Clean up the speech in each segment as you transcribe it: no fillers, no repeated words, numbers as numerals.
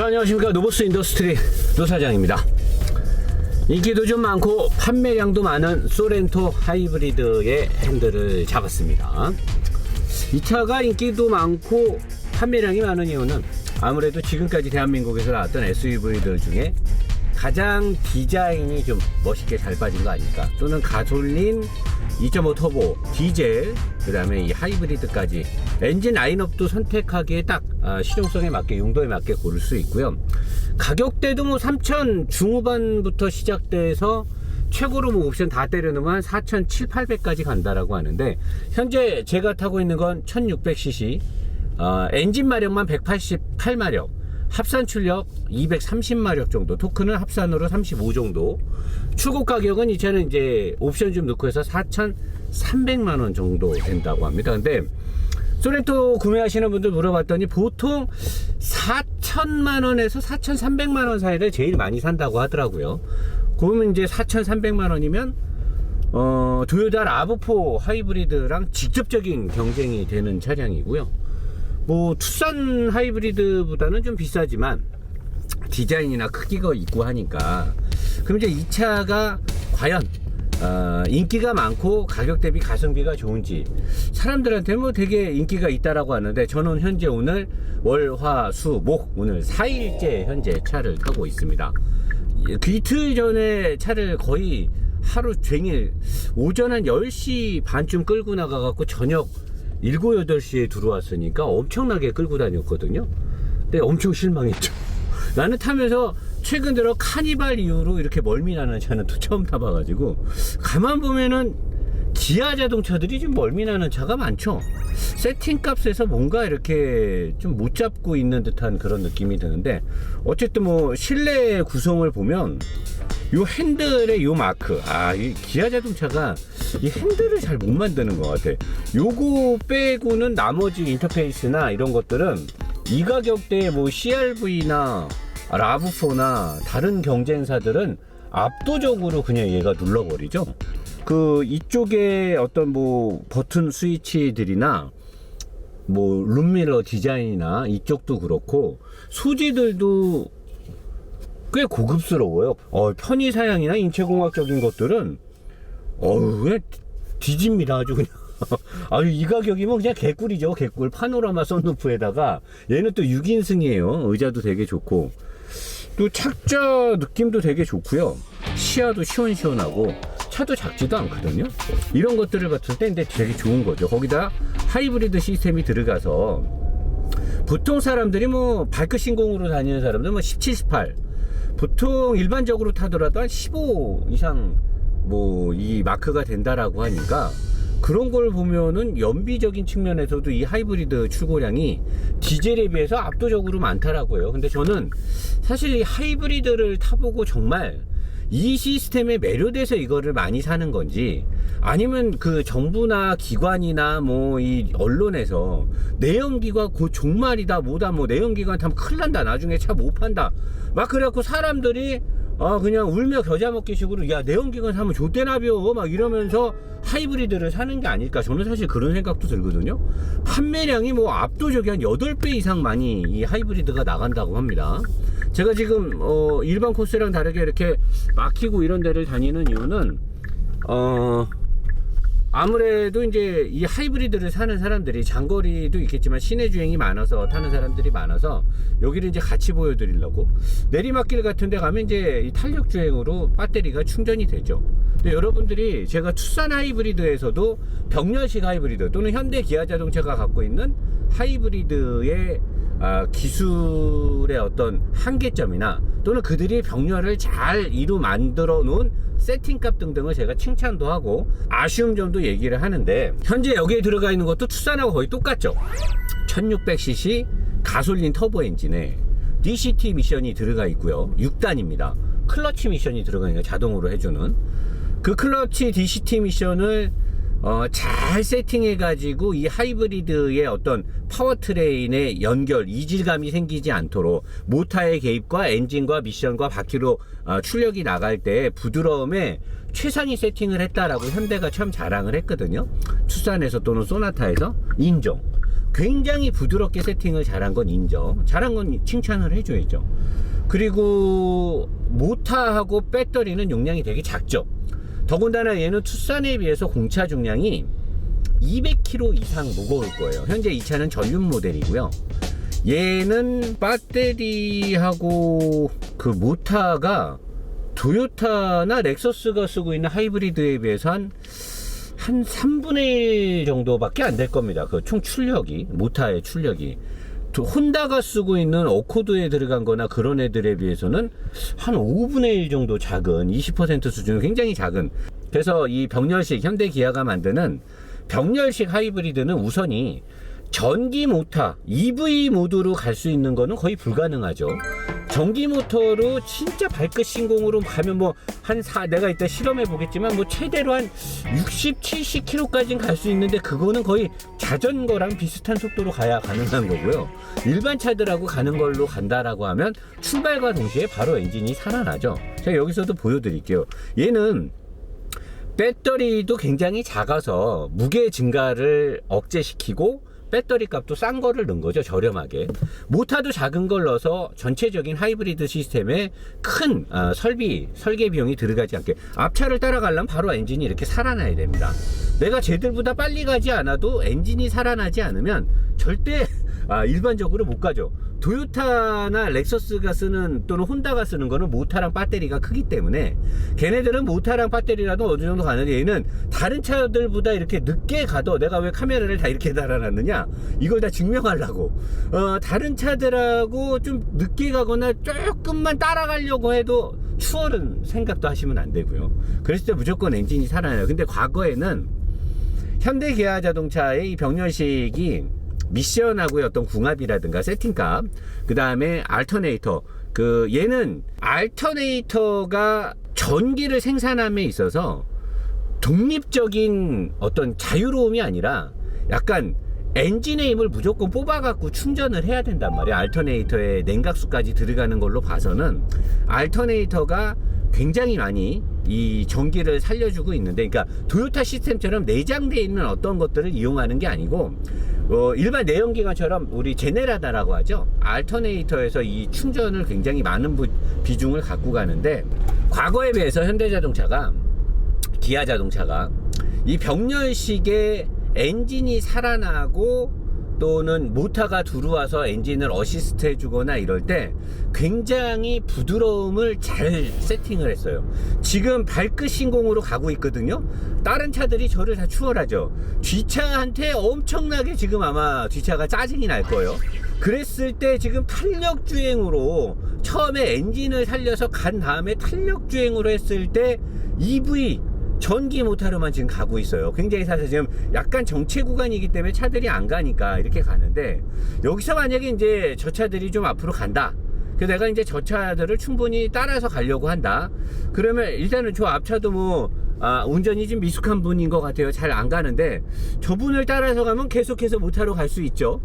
자, 안녕하십니까. 노보스 인더스트리 노 사장입니다. 인기도 좀 많고 판매량도 많은 소렌토 하이브리드의 핸들을 잡았습니다. 이 차가 인기도 많고 판매량이 많은 이유는 아무래도 지금까지 대한민국에서 나왔던 SUV들 중에 가장 디자인이 좀 멋있게 잘 빠진 거 아닐까, 또는 가솔린 2.5 터보, 디젤, 그 다음에 이 하이브리드까지 엔진 라인업도 선택하기에 딱 실용성에 맞게, 용도에 맞게 고를 수 있고요. 가격대도 뭐 3천 중후반부터 시작돼서 최고로 뭐 옵션 다 때려놓으면 4,700~800까지 간다라고 하는데, 현재 제가 타고 있는 건 1600cc, 엔진 마력만 188마력, 합산 출력 230마력 정도, 토크는 합산으로 35 정도. 출고 가격은 이 차는 이제 옵션 좀 넣고 해서 4,300만원 정도 된다고 합니다. 근데 소렌토 구매하시는 분들 물어봤더니 보통 4,000만원에서 4,300만원 사이를 제일 많이 산다고 하더라고요. 그러면 이제 4,300만원이면 토요타 라브4 하이브리드랑 직접적인 경쟁이 되는 차량이고요. 뭐 투싼 하이브리드보다는 좀 비싸지만 디자인이나 크기가 있고 하니까, 그럼 이제 이 차가 과연 인기가 많고 가격 대비 가성비가 좋은지, 사람들한테 뭐 되게 인기가 있다라고 하는데, 저는 현재 오늘 월, 화, 수, 목 오늘 4일째 현재 차를 타고 있습니다. 그 이틀 전에 차를 거의 하루 종일 오전 한 10시 반쯤 끌고 나가갖고 저녁 7, 8시에 들어왔으니까 엄청나게 끌고 다녔거든요. 근데 엄청 실망했죠. 나는 타면서 최근 들어 카니발 이후로 이렇게 멀미 나는 차는 또 처음 타봐가지고, 가만 보면은 기아 자동차들이 좀 멀미 나는 차가 많죠. 세팅값에서 뭔가 이렇게 좀 못 잡고 있는 듯한 그런 느낌이 드는데, 어쨌든 뭐 실내 구성을 보면 요 핸들의 요 마크, 이 기아 자동차가 이 핸들을 잘 못 만드는 것 같아. 요거 빼고는 나머지 인터페이스나 이런 것들은 이 가격대에 뭐 CRV나 라브4나 다른 경쟁사들은 압도적으로 그냥 얘가 눌러버리죠. 그 이쪽에 어떤 뭐 버튼 스위치들이나 뭐 룸밀러 디자인이나 이쪽도 그렇고 소재들도 꽤 고급스러워요. 편의 사양이나 인체공학적인 것들은 그냥 뒤집니다. 아주 그냥 아주 이 가격이면 그냥 개꿀이죠. 개꿀. 파노라마 썬루프에다가 얘는 또 6인승이에요 의자도 되게 좋고, 또 착자 느낌도 되게 좋고요. 시야도 시원시원하고 차도 작지도 않거든요. 이런 것들을 봤을 때 근데 되게 좋은 거죠. 거기다 하이브리드 시스템이 들어가서 보통 사람들이 뭐 발끝 신공으로 다니는 사람들 뭐 17, 18, 보통 일반적으로 타더라도 한 15 이상 뭐 이 마크가 된다라고 하니까, 그런 걸 보면은 연비적인 측면에서도 이 하이브리드 출고량이 디젤에 비해서 압도적으로 많다라고요. 근데 저는 사실 이 하이브리드를 타보고 정말 이 시스템에 매료돼서 이거를 많이 사는 건지, 아니면 그 정부나 기관이나 뭐 이 언론에서 내연기관 곧 종말이다 뭐다, 뭐 내연기관 타면 큰일 난다, 나중에 차 못 판다 막 그래갖고 사람들이 그냥 울며 겨자 먹기 식으로 야 내연기관 사면 좆대나벼 막 이러면서 하이브리드를 사는 게 아닐까, 저는 사실 그런 생각도 들거든요. 판매량이 뭐 압도적이 한 8배 이상 많이 이 하이브리드가 나간다고 합니다. 제가 지금 일반 코스랑 다르게 이렇게 막히고 이런 데를 다니는 이유는 아무래도 이제 이 하이브리드를 사는 사람들이 장거리도 있겠지만 시내 주행이 많아서 타는 사람들이 많아서 여기를 이제 같이 보여드리려고, 내리막길 같은 데 가면 이제 이 탄력 주행으로 배터리가 충전이 되죠. 근데 여러분들이 제가 투싼 하이브리드에서도 병렬식 하이브리드 또는 현대 기아 자동차가 갖고 있는 하이브리드의 기술의 어떤 한계점이나 또는 그들이 병렬을 잘 이루 만들어 놓은 세팅값 등등을 제가 칭찬도 하고 아쉬운 점도 얘기를 하는데, 현재 여기에 들어가 있는 것도 투싼하고 거의 똑같죠. 1600cc 가솔린 터보 엔진에 DCT 미션이 들어가 있고요. 6단입니다. 클러치 미션이 들어가 있는, 자동으로 해주는 그 클러치 DCT 미션을 잘 세팅해 가지고 이 하이브리드의 어떤 파워트레인의 연결, 이질감이 생기지 않도록 모터의 개입과 엔진과 미션과 바퀴로 출력이 나갈 때 부드러움에 최상위 세팅을 했다라고 현대가 참 자랑을 했거든요. 투싼에서 또는 소나타에서 인정. 굉장히 부드럽게 세팅을 잘한 건 인정. 잘한 건 칭찬을 해줘야죠. 그리고 모터하고 배터리는 용량이 되게 작죠. 더군다나 얘는 투싼에 비해서 공차 중량이 200kg 이상 무거울 거예요. 현재 이 차는 전륜 모델이고요. 얘는 배터리하고 그 모터가 토요타나 렉서스가 쓰고 있는 하이브리드에 비해서 한 3분의 1 정도밖에 안 될 겁니다. 그 총 출력이, 모터의 출력이. 혼다가 쓰고 있는 어코드에 들어간 거나 그런 애들에 비해서는 한 5분의 1 정도 작은, 20% 수준, 굉장히 작은. 그래서 이 병렬식, 현대 기아가 만드는 병렬식 하이브리드는 우선이 전기 모터, EV 모드로 갈 수 있는 거는 거의 불가능하죠. 전기 모터로 진짜 발끝 신공으로 가면 뭐 내가 이따 실험해 보겠지만 뭐 최대로 한 60, 70km까지는 갈 수 있는데 그거는 거의 자전거랑 비슷한 속도로 가야 가능한 거고요. 일반 차들하고 가는 걸로 간다라고 하면 출발과 동시에 바로 엔진이 살아나죠. 제가 여기서도 보여드릴게요. 얘는 배터리도 굉장히 작아서 무게 증가를 억제시키고 배터리 값도 싼 거를 넣은 거죠. 저렴하게. 모터도 작은 걸 넣어서 전체적인 하이브리드 시스템에 큰 설계 비용이 들어가지 않게. 앞차를 따라가려면 바로 엔진이 이렇게 살아나야 됩니다. 내가 쟤들보다 빨리 가지 않아도 엔진이 살아나지 않으면 절대 일반적으로 못 가죠. 토요타나 렉서스가 쓰는 또는 혼다가 쓰는 거는 모터랑 배터리가 크기 때문에 걔네들은 모터랑 배터리라도 어느 정도 가는데 얘는 다른 차들보다 이렇게 늦게 가도 내가 왜 카메라를 다 이렇게 달아놨느냐, 이걸 다 증명하려고. 다른 차들하고 좀 늦게 가거나 조금만 따라가려고 해도 추월은 생각도 하시면 안 되고요. 그랬을 때 무조건 엔진이 살아나요. 근데 과거에는 현대 기아 자동차의 이 병렬식이 미션하고의 어떤 궁합이라든가 세팅값, 그 다음에 알터네이터, 얘는 알터네이터가 전기를 생산함에 있어서 독립적인 어떤 자유로움이 아니라 약간 엔진의 힘을 무조건 뽑아갖고 충전을 해야 된단 말이야. 알터네이터에 냉각수까지 들어가는 걸로 봐서는 알터네이터가 굉장히 많이 이 전기를 살려주고 있는데, 그러니까 토요타 시스템처럼 내장되어 있는 어떤 것들을 이용하는 게 아니고 일반 내연기관처럼 우리 제네라다라고 하죠. 알터네이터에서 이 충전을 굉장히 많은 비중을 갖고 가는데, 과거에 비해서 현대자동차가, 기아자동차가 이 병렬식의 엔진이 살아나고 또는 모터가 들어와서 엔진을 어시스트 해주거나 이럴 때 굉장히 부드러움을 잘 세팅을 했어요. 지금 발끝 신공으로 가고 있거든요. 다른 차들이 저를 다 추월하죠. 뒷차한테 엄청나게 지금 아마 뒷차가 짜증이 날 거예요. 그랬을 때 지금 탄력주행으로 처음에 엔진을 살려서 간 다음에 탄력주행으로 했을 때 EV 전기 모터로만 지금 가고 있어요. 굉장히 사실 지금 약간 정체 구간이기 때문에 차들이 안 가니까 이렇게 가는데, 여기서 만약에 이제 저 차들이 좀 앞으로 간다. 그래서 내가 이제 저 차들을 충분히 따라서 가려고 한다. 그러면 일단은 저 앞차도 뭐 운전이 좀 미숙한 분인 것 같아요. 잘 안 가는데 저분을 따라서 가면 계속해서 모터로 갈 수 있죠.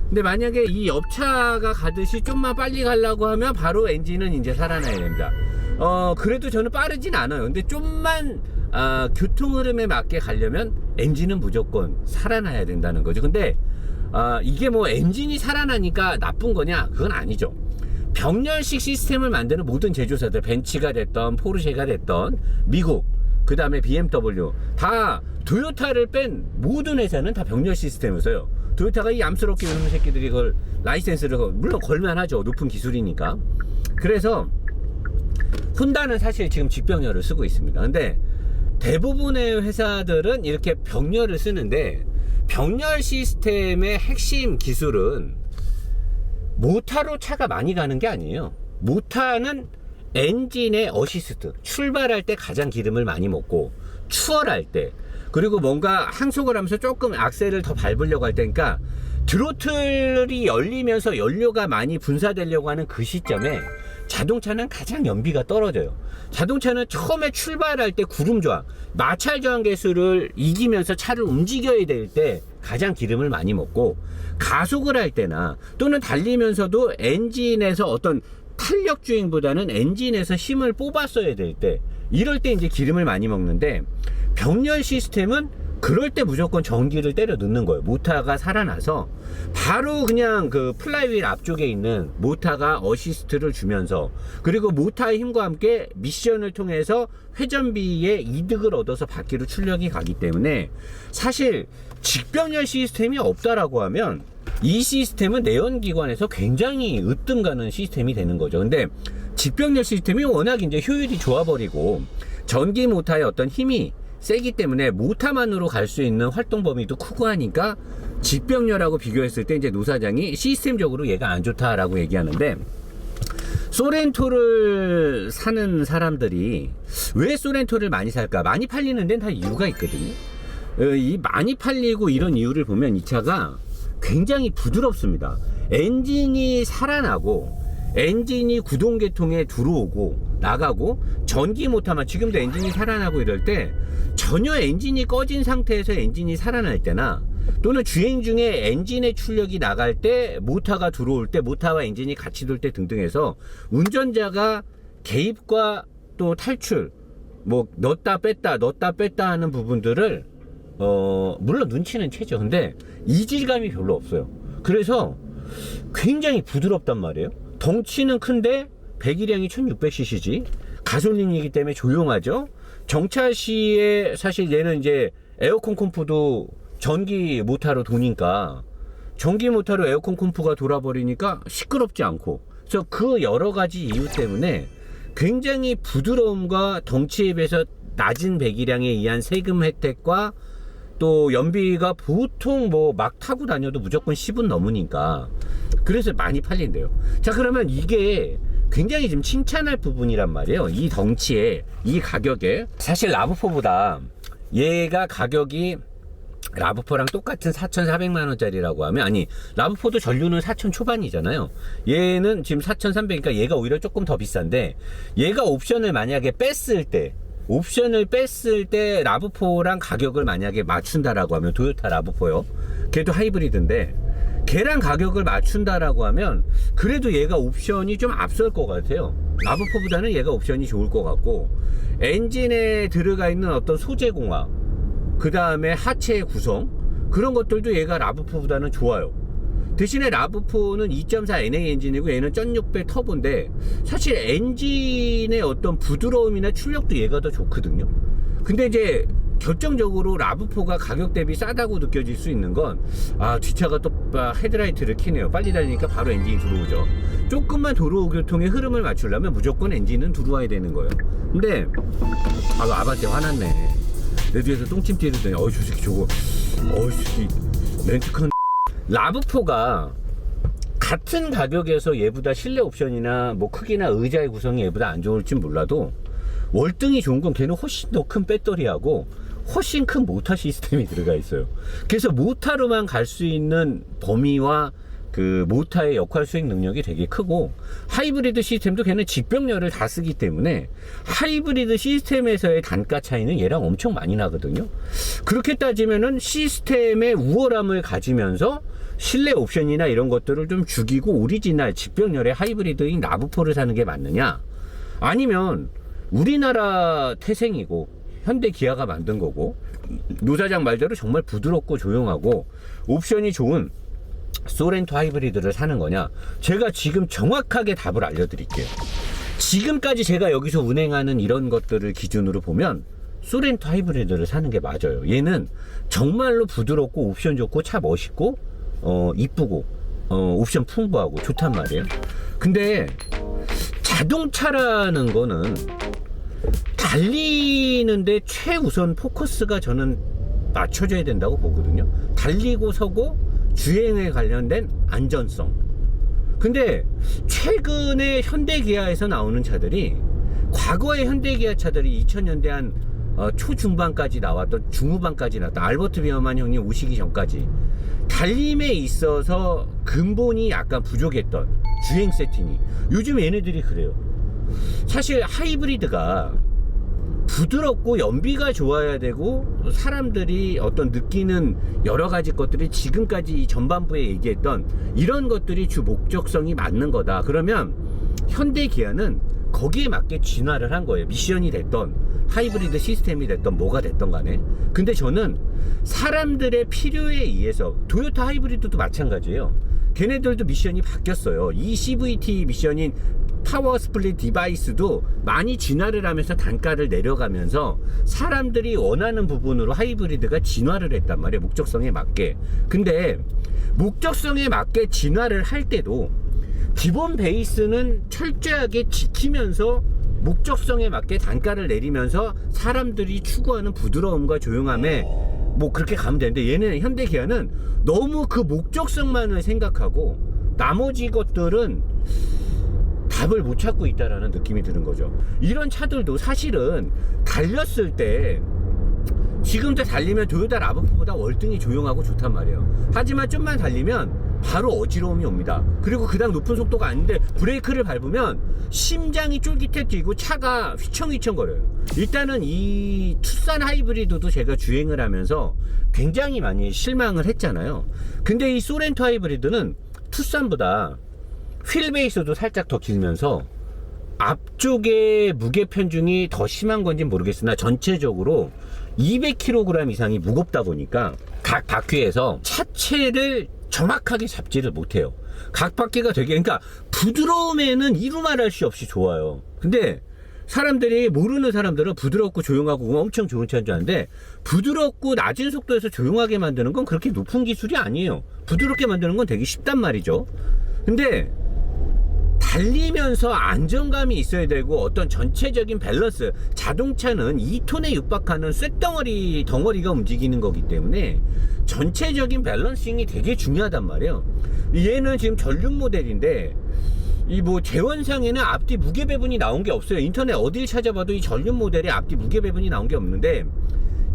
근데 만약에 이 옆차가 가듯이 좀만 빨리 가려고 하면 바로 엔진은 이제 살아나야 됩니다. 그래도 저는 빠르진 않아요. 근데 좀만 교통 흐름에 맞게 가려면 엔진은 무조건 살아나야 된다는 거죠. 근데 이게 뭐 엔진이 살아나니까 나쁜 거냐? 그건 아니죠. 병렬식 시스템을 만드는 모든 제조사들, 벤츠가 됐던 포르쉐가 됐던 미국, 그 다음에 BMW, 다 토요타를 뺀 모든 회사는 다 병렬 시스템을 써요. 토요타가 이 얌스럽게 이런 새끼들이 그걸 라이센스를 물론 걸만 하죠. 높은 기술이니까. 그래서 혼다는 사실 지금 직병렬을 쓰고 있습니다. 근데 대부분의 회사들은 이렇게 병렬을 쓰는데, 병렬 시스템의 핵심 기술은 모터로 차가 많이 가는 게 아니에요. 모터는 엔진의 어시스트, 출발할 때 가장 기름을 많이 먹고, 추월할 때, 그리고 뭔가 항속을 하면서 조금 악셀을 더 밟으려고 할 때니까 드로틀이 열리면서 연료가 많이 분사되려고 하는 그 시점에 자동차는 가장 연비가 떨어져요. 자동차는 처음에 출발할 때 구름 저항, 마찰 저항 계수를 이기면서 차를 움직여야 될 때 가장 기름을 많이 먹고, 가속을 할 때나 또는 달리면서도 엔진에서 어떤 탄력 주행보다는 엔진에서 힘을 뽑았어야 될 때, 이럴 때 이제 기름을 많이 먹는데, 병렬 시스템은 그럴 때 무조건 전기를 때려 넣는 거예요. 모터가 살아나서 바로 그냥 그 플라이휠 앞쪽에 있는 모터가 어시스트를 주면서, 그리고 모터의 힘과 함께 미션을 통해서 회전비의 이득을 얻어서 바퀴로 출력이 가기 때문에, 사실 직병렬 시스템이 없다라고 하면 이 시스템은 내연기관에서 굉장히 으뜸 가는 시스템이 되는 거죠. 근데 직병렬 시스템이 워낙 이제 효율이 좋아버리고 전기 모터의 어떤 힘이 세기 때문에 모터만으로 갈 수 있는 활동 범위도 크고 하니까 직병렬하고 비교했을 때 이제 노사장이 시스템적으로 얘가 안 좋다라고 얘기하는데, 소렌토를 사는 사람들이 왜 소렌토를 많이 살까? 많이 팔리는 데는 다 이유가 있거든요. 이 많이 팔리고 이런 이유를 보면 이 차가 굉장히 부드럽습니다. 엔진이 살아나고 엔진이 구동계통에 들어오고 나가고, 전기 모터만 지금도 엔진이 살아나고 이럴 때 전혀 엔진이 꺼진 상태에서 엔진이 살아날 때나, 또는 주행 중에 엔진의 출력이 나갈 때 모터가 들어올 때 모터와 엔진이 같이 돌 때 등등 해서 운전자가 개입과 또 탈출, 뭐 넣었다 뺐다 하는 부분들을 물론 눈치는 채죠. 근데 이질감이 별로 없어요. 그래서 굉장히 부드럽단 말이에요. 덩치는 큰데 배기량이 1600cc지, 가솔린이기 때문에 조용하죠. 정차 시에 사실 얘는 이제 에어컨 컴프도 전기 모터로 도니까, 전기 모터로 에어컨 컴프가 돌아버리니까 시끄럽지 않고, 그래서 그 여러 가지 이유 때문에 굉장히 부드러움과 덩치에 비해서 낮은 배기량에 의한 세금 혜택과 또 연비가 보통 뭐 막 타고 다녀도 무조건 10은 넘으니까 그래서 많이 팔린대요. 자, 그러면 이게 굉장히 좀 칭찬할 부분이란 말이에요. 이 덩치에, 이 가격에. 사실 라브4보다 얘가 가격이 라브4랑 똑같은 4,400만원짜리라고 하면, 아니, 라브4도 전류는 4,000 초반이잖아요. 얘는 지금 4,300이니까 얘가 오히려 조금 더 비싼데, 얘가 옵션을 만약에 뺐을 때 라브4랑 가격을 만약에 맞춘다라고 하면, 도요타 라브4요. 걔도 하이브리드인데 걔랑 가격을 맞춘다라고 하면 그래도 얘가 옵션이 좀 앞설 것 같아요. 라브4보다는 얘가 옵션이 좋을 것 같고, 엔진에 들어가 있는 어떤 소재 공학, 그 다음에 하체의 구성, 그런 것들도 얘가 라브4보다는 좋아요. 대신에 라브4는 2.4 NA 엔진이고 얘는 1600 터보인데, 사실 엔진의 어떤 부드러움이나 출력도 얘가 더 좋거든요. 근데 이제 결정적으로 라브4가 가격 대비 싸다고 느껴질 수 있는 건, 뒷차가 또 헤드라이트를 켜네요. 빨리 달리니까 바로 엔진이 들어오죠. 조금만 도로 교통의 흐름을 맞추려면 무조건 엔진은 들어와야 되는 거예요. 근데 아반떼 화났네. 내 뒤에서 똥침 찌르더니 저 새끼 저거 새끼 렌트카. 라브4가 같은 가격에서 얘보다 실내 옵션이나 뭐 크기나 의자의 구성이 얘보다 안 좋을지 몰라도, 월등히 좋은 건 걔는 훨씬 더 큰 배터리하고 훨씬 큰 모터 시스템이 들어가 있어요. 그래서 모터로만 갈 수 있는 범위와 그 모터의 역할 수행 능력이 되게 크고, 하이브리드 시스템도 걔는 직병렬을 다 쓰기 때문에 하이브리드 시스템에서의 단가 차이는 얘랑 엄청 많이 나거든요. 그렇게 따지면은 시스템의 우월함을 가지면서 실내 옵션이나 이런 것들을 좀 죽이고 오리지널 직병렬의 하이브리드인 라브4를 사는 게 맞느냐, 아니면 우리나라 태생이고 현대 기아가 만든 거고 노사장 말대로 정말 부드럽고 조용하고 옵션이 좋은 소렌토 하이브리드를 사는 거냐. 제가 지금 정확하게 답을 알려드릴게요. 지금까지 제가 여기서 운행하는 이런 것들을 기준으로 보면 소렌토 하이브리드를 사는 게 맞아요. 얘는 정말로 부드럽고 옵션 좋고 차 멋있고 이쁘고 옵션 풍부하고 좋단 말이에요. 근데 자동차라는 거는 달리는데 최우선 포커스가 저는 맞춰져야 된다고 보거든요. 달리고 서고 주행에 관련된 안전성. 근데 최근에 현대기아에서 나오는 차들이, 과거의 현대기아 차들이 2000년대 한 초중반까지 나왔던, 중후반까지 나왔던, 알버트 비어만 형님 오시기 전까지 달림에 있어서 근본이 약간 부족했던 주행 세팅이, 요즘 얘네들이 그래요. 사실 하이브리드가 부드럽고 연비가 좋아야 되고 사람들이 어떤 느끼는 여러 가지 것들이 지금까지 전반부에 얘기했던 이런 것들이 주 목적성이 맞는 거다. 그러면 현대 기아는 거기에 맞게 진화를 한 거예요. 미션이 됐던 하이브리드 시스템이 됐던 뭐가 됐던 간에. 근데 저는 사람들의 필요에 의해서 토요타 하이브리드도 마찬가지예요. 걔네들도 미션이 바뀌었어요. 이 CVT 미션인 파워 스플릿 디바이스도 많이 진화를 하면서 단가를 내려가면서 사람들이 원하는 부분으로 하이브리드가 진화를 했단 말이에요. 목적성에 맞게. 근데 목적성에 맞게 진화를 할 때도 기본 베이스는 철저하게 지키면서 목적성에 맞게 단가를 내리면서 사람들이 추구하는 부드러움과 조용함에 뭐 그렇게 가면 되는데, 얘는 현대 기아는 너무 그 목적성만을 생각하고 나머지 것들은 답을 못 찾고 있다라는 느낌이 드는 거죠. 이런 차들도 사실은 달렸을 때 지금도 달리면 토요타 라브4보다 월등히 조용하고 좋단 말이에요. 하지만 좀만 달리면 바로 어지러움이 옵니다. 그리고 그다음 높은 속도가 아닌데 브레이크를 밟으면 심장이 쫄깃해 뛰고 차가 휘청휘청 거려요. 일단은 이 투싼 하이브리드도 제가 주행을 하면서 굉장히 많이 실망을 했잖아요. 근데 이 소렌토 하이브리드는 투싼보다 휠 베이스도 살짝 더 길면서 앞쪽에 무게 편중이 더 심한 건지 모르겠으나 전체적으로 200kg 이상이 무겁다 보니까 각 바퀴에서 차체를 정확하게 잡지를 못해요. 각 바퀴가 되게, 그러니까 부드러움에는 이루 말할 수 없이 좋아요. 근데 사람들이, 모르는 사람들은 부드럽고 조용하고 엄청 좋은 차인 줄 아는데, 부드럽고 낮은 속도에서 조용하게 만드는 건 그렇게 높은 기술이 아니에요. 부드럽게 만드는 건 되게 쉽단 말이죠. 근데 달리면서 안정감이 있어야 되고 어떤 전체적인 밸런스, 자동차는 2톤에 육박하는 쇳덩어리가 움직이는 거기 때문에 전체적인 밸런싱이 되게 중요하단 말이에요. 얘는 지금 전륜 모델인데 이 뭐 재원상에는 앞뒤 무게 배분이 나온 게 없어요. 인터넷 어딜 찾아봐도 이 전륜 모델에 앞뒤 무게 배분이 나온 게 없는데,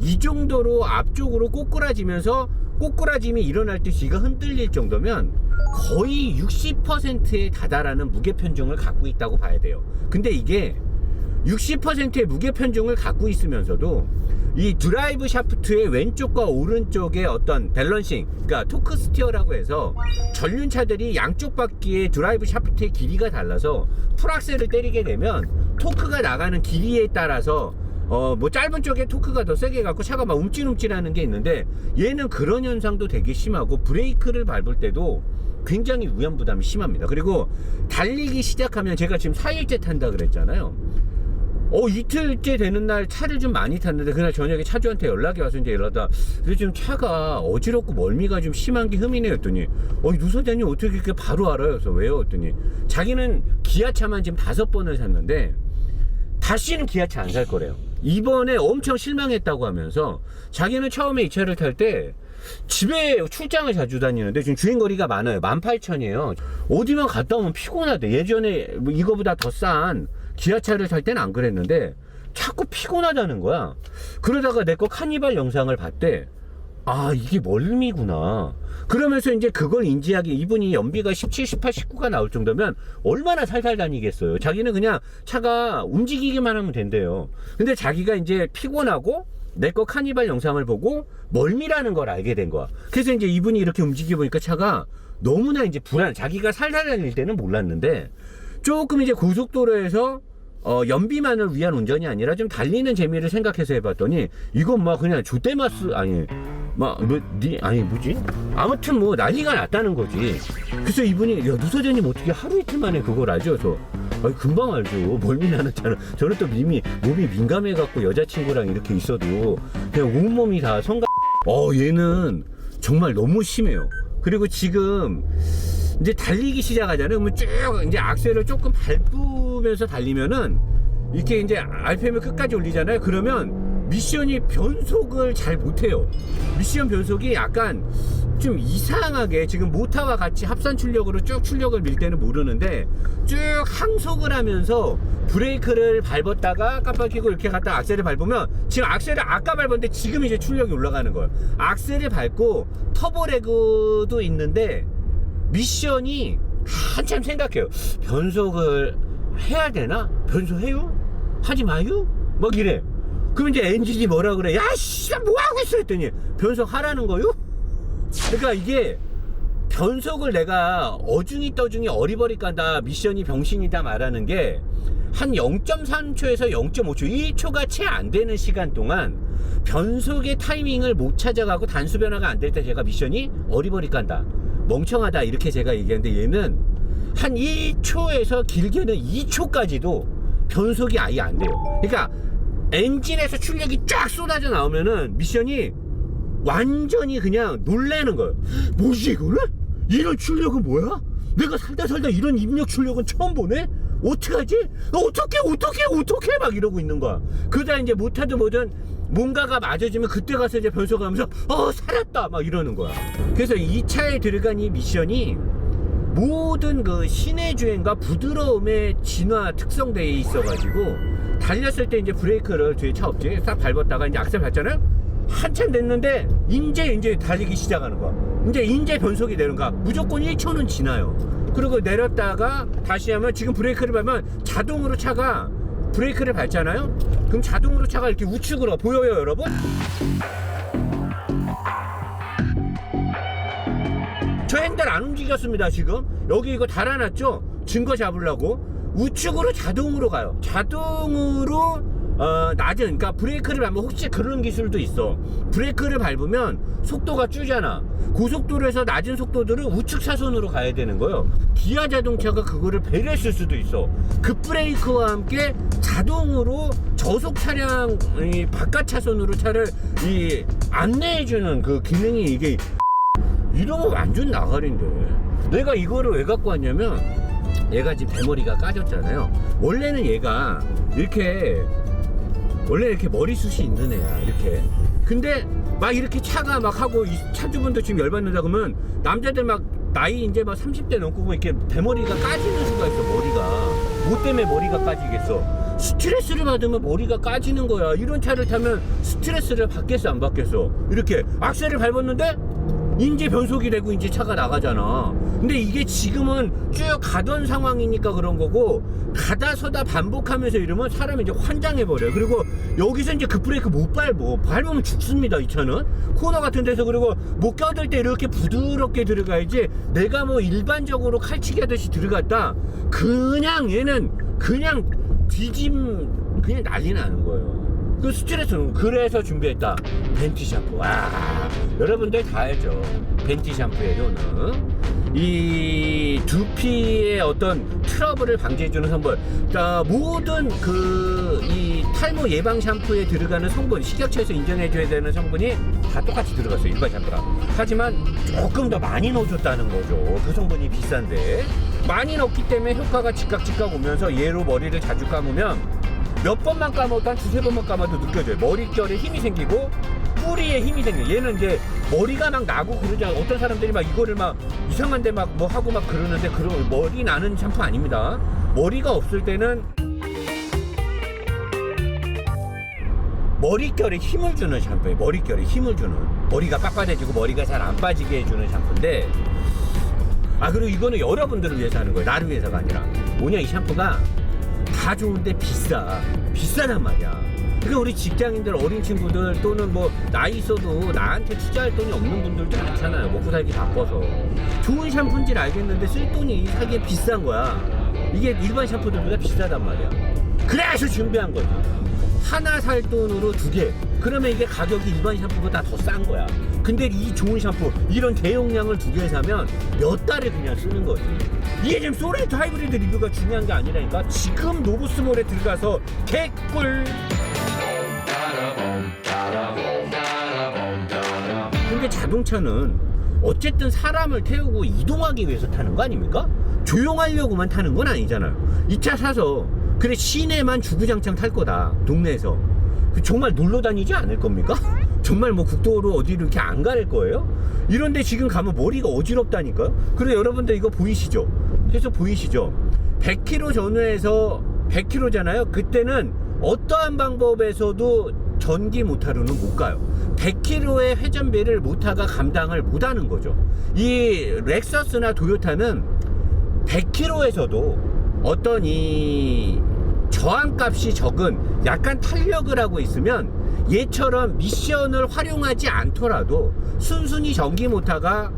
이 정도로 앞쪽으로 꼬꾸라짐이 일어날 때 뒤가 흔들릴 정도면 거의 60%에 다다라는 무게 편중을 갖고 있다고 봐야 돼요. 근데 이게 60%의 무게 편중을 갖고 있으면서도 이 드라이브 샤프트의 왼쪽과 오른쪽의 어떤 밸런싱, 그러니까 토크 스티어라고 해서 전륜차들이 양쪽 바퀴의 드라이브 샤프트의 길이가 달라서 풀악셀을 때리게 되면 토크가 나가는 길이에 따라서 뭐 짧은 쪽에 토크가 더 세게 갖고 차가 막 움찔움찔하는 게 있는데, 얘는 그런 현상도 되게 심하고 브레이크를 밟을 때도 굉장히 위험부담이 심합니다. 그리고 달리기 시작하면, 제가 지금 4일째 탄다 그랬잖아요. 이틀째 되는 날 차를 좀 많이 탔는데, 그날 저녁에 차주한테 연락이 와서 이제 이러다, 그래서 지금 차가 어지럽고 멀미가 좀 심한 게 흠이네 했더니, 노 사장님 어떻게 그렇게 바로 알아요? 그래서 왜요? 했더니 자기는 기아차만 지금 5번을 샀는데 다시는 기아차 안 살 거래요. 이번에 엄청 실망했다고 하면서, 자기는 처음에 이 차를 탈 때 집에 출장을 자주 다니는데 지금 주행거리가 많아요. 18,000이에요. 어디만 갔다 오면 피곤하대. 예전에 뭐 이거보다 더 싼 기아차를 탈 때는 안 그랬는데 자꾸 피곤하다는 거야. 그러다가 내 거 카니발 영상을 봤대. 아, 이게 멀미구나. 그러면서 이제 그걸 인지하기, 이분이 연비가 17, 18, 19가 나올 정도면 얼마나 살살 다니겠어요. 자기는 그냥 차가 움직이기만 하면 된대요. 근데 자기가 이제 피곤하고 내 거 카니발 영상을 보고 멀미라는 걸 알게 된 거야. 그래서 이제 이분이 이렇게 움직여 보니까 차가 너무나 이제 자기가 살살 다닐 때는 몰랐는데 조금 이제 고속도로에서 연비만을 위한 운전이 아니라 좀 달리는 재미를 생각해서 해봤더니, 이건 막 그냥 조대마스, 뭐지? 아무튼 뭐 난리가 났다는 거지. 그래서 이분이, 노 사장님 어떻게 하루 이틀 만에 그걸 알죠? 그래서 금방 알죠. 멀미 나는 차는. 저는 또 몸이 민감해갖고 여자친구랑 이렇게 있어도 그냥 온몸이 다 얘는 정말 너무 심해요. 그리고 지금 이제 달리기 시작하잖아요. 그러면 쭉 이제 악셀을 조금 밟으면서 달리면은 이렇게 이제 RPM을 끝까지 올리잖아요. 그러면 미션이 변속을 잘 못해요. 미션 변속이 약간 좀 이상하게, 지금 모터와 같이 합산 출력으로 쭉 출력을 밀 때는 모르는데 쭉 항속을 하면서 브레이크를 밟았다가 깜빡이고 이렇게 갔다가 악셀을 밟으면, 지금 악셀을 아까 밟았는데 지금 이제 출력이 올라가는 거예요. 악셀을 밟고 터보레그도 있는데 미션이 한참 생각해요. 변속을 해야 되나? 변속해요? 하지 마요? 막 이래. 그럼 이제 엔진이 뭐라 그래? 야, 씨, 뭐 하고 있어? 했더니 변속하라는 거요? 그러니까 이게 변속을 내가 어중이 떠중이 어리버리 깐다, 미션이 병신이다 말하는 게 한 0.3초에서 0.5초, 1초가 채 안 되는 시간 동안 변속의 타이밍을 못 찾아가고 단수 변화가 안 될 때 제가 미션이 어리버리 깐다, 멍청하다 이렇게 제가 얘기하는데, 얘는 한 1초에서 길게는 2초까지도 변속이 아예 안 돼요. 그러니까 엔진에서 출력이 쫙 쏟아져 나오면은 미션이 완전히 그냥 놀라는 거예요. 뭐지 이거는? 이런 출력은 뭐야? 내가 살다 이런 입력 출력은 처음 보네? 어떡하지? 어떻게 막 이러고 있는 거야. 그러다 이제 못하든 뭐든 뭔가가 맞아지면 그때 가서 이제 변속을 하면서 살았다 막 이러는 거야. 그래서 이 차에 들어간 이 미션이 모든 그 시내 주행과 부드러움의 진화 특성대에 있어가지고, 달렸을 때 이제 브레이크를 뒤에 차 없지 싹 밟았다가 이제 악셀 밟잖아요. 한참 됐는데 이제 달리기 시작하는 거야. 이제 변속이 되는 거야. 무조건 1초는 지나요. 그리고 내렸다가 다시 하면, 지금 브레이크를 밟으면 자동으로 차가 브레이크를 밟잖아요. 그럼 자동으로 차가 이렇게 우측으로 보여요, 여러분? 저 핸들 안 움직였습니다. 지금 여기 이거 달아놨죠? 증거 잡으려고 우측으로 자동으로 가요. 자동으로 낮은, 그러니까 브레이크를 밟으면, 혹시 그런 기술도 있어. 브레이크를 밟으면 속도가 줄잖아. 고속도로에서 낮은 속도들은 우측 차선으로 가야 되는 거예요. 기아 자동차가 그거를 배려했을 수도 있어. 급브레이크와 함께 자동으로 저속 차량 바깥 차선으로 차를 안내해주는 그 기능이, 이게 이러면 완전 나가린데. 내가 이거를 왜 갖고 왔냐면, 얘가 지금 대머리가 까졌잖아요. 원래는 얘가 원래 이렇게 머리숱이 있는 애야, 이렇게. 근데 막 이렇게 차가 막 하고, 이 차주분도 지금 열받는다 그러면, 남자들 막 나이 이제 막 30대 넘고 보면 이렇게 대머리가 까지는 수가 있어. 머리가 뭐 때문에 머리가 까지겠어? 스트레스를 받으면 머리가 까지는 거야. 이런 차를 타면 스트레스를 받겠어 안 받겠어? 이렇게 악셀을 밟았는데 이제 변속이 되고 이제 차가 나가잖아. 근데 이게 지금은 쭉 가던 상황이니까 그런 거고, 가다 서다 반복하면서 이러면 사람이 이제 환장해버려요. 그리고 여기서 이제 급브레이크 못 밟으면 죽습니다, 이 차는. 코너 같은 데서. 그리고 못 껴들 때 이렇게 부드럽게 들어가야지, 내가 뭐 일반적으로 칼치기 하듯이 들어갔다 그냥 얘는 그냥 그냥 난리 나는 거예요. 그 스트레스는. 그래서 준비했다, 벤티 샴푸. 여러분들 다 알죠, 벤티 샴푸의 효능. 이 두피의 어떤 트러블을 방지해주는 성분. 그러니까 모든 이 탈모 예방 샴푸에 들어가는 성분, 식약처에서 인정해줘야 되는 성분이 다 똑같이 들어갔어요, 일반 샴푸랑. 하지만 조금 더 많이 넣어줬다는 거죠. 그 성분이 비싼데 많이 넣기 때문에 효과가 즉각 오면서, 얘로 머리를 자주 감으면 몇 번만 감아도 한 두세 번만 감아도 느껴져요. 머릿결에 힘이 생기고 뿌리에 힘이 생겨요. 얘는 이제 머리가 막 나고 그러지 않아요. 어떤 사람들이 막 이거를 막 이상한데 막 뭐 하고 막 그러는데, 그런 머리 나는 샴푸 아닙니다. 머리가 없을 때는 머릿결에 힘을 주는 샴푸예요. 머릿결에 힘을 주는, 머리가 빡빡해지고 머리가 잘 안 빠지게 해주는 샴푸인데, 그리고 이거는 여러분들을 위해서 하는 거예요. 나를 위해서가 아니라. 뭐냐, 이 샴푸가 다 좋은데 비싸단 말이야. 그러니까 우리 직장인들, 어린 친구들, 또는 뭐 나이 있어도 나한테 투자할 돈이 없는 분들도 많잖아요. 먹고 살기 바빠서. 좋은 샴푸인지를 알겠는데 쓸 돈이 사기에 비싼 거야. 이게 일반 샴푸들보다 비싸단 말이야. 그래서 준비한 거지. 하나 살 돈으로 2개. 그러면 이게 가격이 일반 샴푸보다 더 싼 거야. 근데 이 좋은 샴푸, 이런 대용량을 2개 사면 몇 달을 그냥 쓰는 거지. 이게 지금 소렌토 하이브리드 리뷰가 중요한 게 아니라니까. 지금 노브스몰에 들어가서 개꿀. 근데 자동차는 어쨌든 사람을 태우고 이동하기 위해서 타는 거 아닙니까? 조용하려고만 타는 건 아니잖아요. 이 차 사서 그래 시내만 주구장창 탈 거다, 동네에서. 정말 놀러 다니지 않을 겁니까? 정말 뭐 국도로 어디로 이렇게 안 갈 거예요? 이런데 지금 가면 머리가 어지럽다니까요. 그래, 여러분들 이거 보이시죠? 계속 보이시죠? 100km 전후에서 100km잖아요. 그때는 어떠한 방법에서도 전기 모터로는 못 가요. 100km의 회전비를 모터가 감당을 못하는 거죠. 이 렉서스나 도요타는 100km에서도 어떤 이 저항값이 적은 약간 탄력을 하고 있으면, 얘처럼 미션을 활용하지 않더라도 순순히 전기 모터가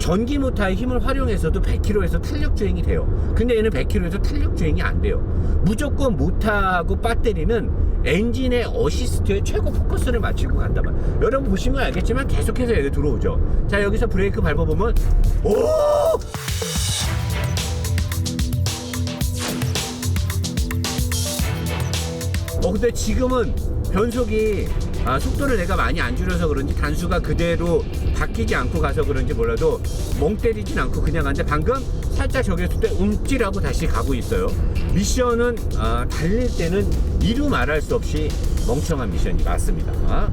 전기 모터의 힘을 활용해서도 100km에서 탄력 주행이 돼요. 근데 얘는 100km에서 탄력 주행이 안 돼요. 무조건 모터하고 배터리는 엔진의 어시스트에 최고 포커스를 맞추고 간단 말이에요. 여러분 보시면 알겠지만 계속해서 여기 들어오죠. 자, 여기서 브레이크 밟아보면 오! 근데 지금은 변속이 속도를 내가 많이 안 줄여서 그런지 단수가 그대로 바뀌지 않고 가서 그런지 몰라도 멍 때리진 않고 그냥 가는데 방금 살짝 저기 했을 때 움찔하고 다시 가고 있어요. 미션은 달릴 때는 이루 말할 수 없이 멍청한 미션이 맞습니다.